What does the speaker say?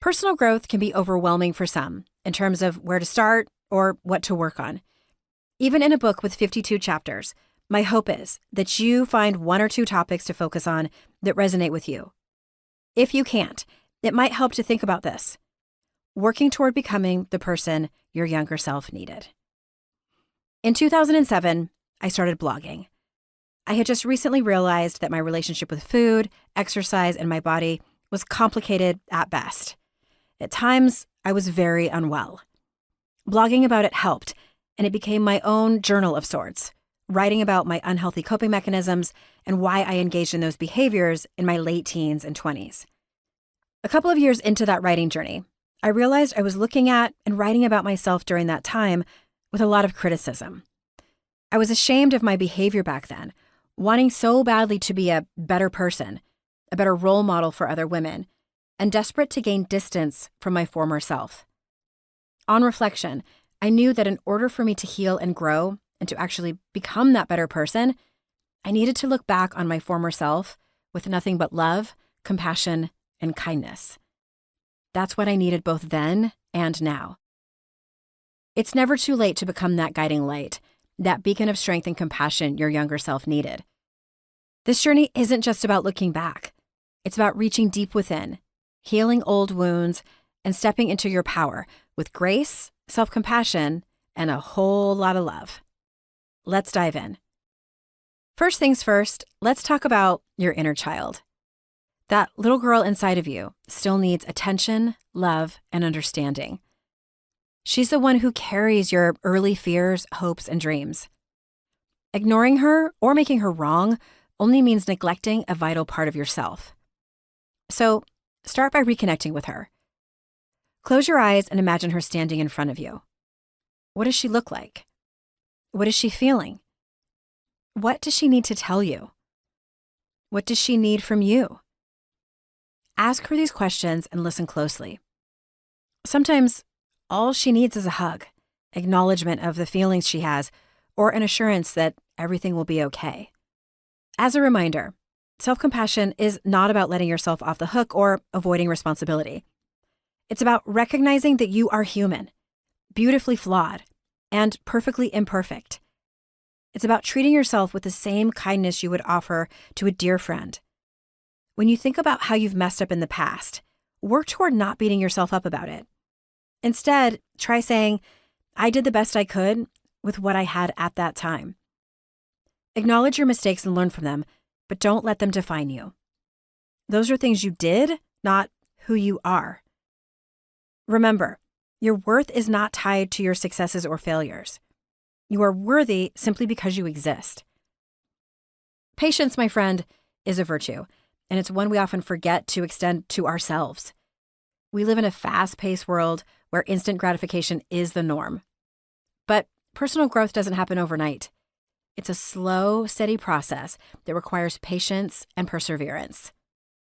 Personal growth can be overwhelming for some in terms of where to start or what to work on. Even in a book with 52 chapters, my hope is that you find one or two topics to focus on that resonate with you. If you can't, it might help to think about this: working toward becoming the person your younger self needed. In 2007, I started blogging. I had just recently realized that my relationship with food, exercise, and my body was complicated at best. At times, I was very unwell. Blogging about it helped, and it became my own journal of sorts, writing about my unhealthy coping mechanisms and why I engaged in those behaviors in my late teens and 20s. A couple of years into that writing journey, I realized I was looking at and writing about myself during that time with a lot of criticism. I was ashamed of my behavior back then, wanting so badly to be a better person, a better role model for other women, and desperate to gain distance from my former self. On reflection, I knew that in order for me to heal and grow and to actually become that better person, I needed to look back on my former self with nothing but love, compassion, and kindness. That's what I needed both then and now. It's never too late to become that guiding light, that beacon of strength and compassion your younger self needed. This journey isn't just about looking back. It's about reaching deep within, healing old wounds, and stepping into your power with grace, self-compassion, and a whole lot of love. Let's dive in. First things first, let's talk about your inner child. That little girl inside of you still needs attention, love, and understanding. She's the one who carries your early fears, hopes, and dreams. Ignoring her or making her wrong only means neglecting a vital part of yourself. So, start by reconnecting with her. Close your eyes and imagine her standing in front of you. What does she look like? What is she feeling? What does she need to tell you? What does she need from you? Ask her these questions and listen closely. Sometimes all she needs is a hug, acknowledgement of the feelings she has, or an assurance that everything will be okay. As a reminder, self-compassion is not about letting yourself off the hook or avoiding responsibility. It's about recognizing that you are human, beautifully flawed, and perfectly imperfect. It's about treating yourself with the same kindness you would offer to a dear friend. When you think about how you've messed up in the past, work toward not beating yourself up about it. Instead, try saying, "I did the best I could with what I had at that time." Acknowledge your mistakes and learn from them, but don't let them define you. Those are things you did, not who you are. Remember, your worth is not tied to your successes or failures. You are worthy simply because you exist. Patience, my friend, is a virtue, and it's one we often forget to extend to ourselves. We live in a fast-paced world where instant gratification is the norm. But personal growth doesn't happen overnight. It's a slow, steady process that requires patience and perseverance.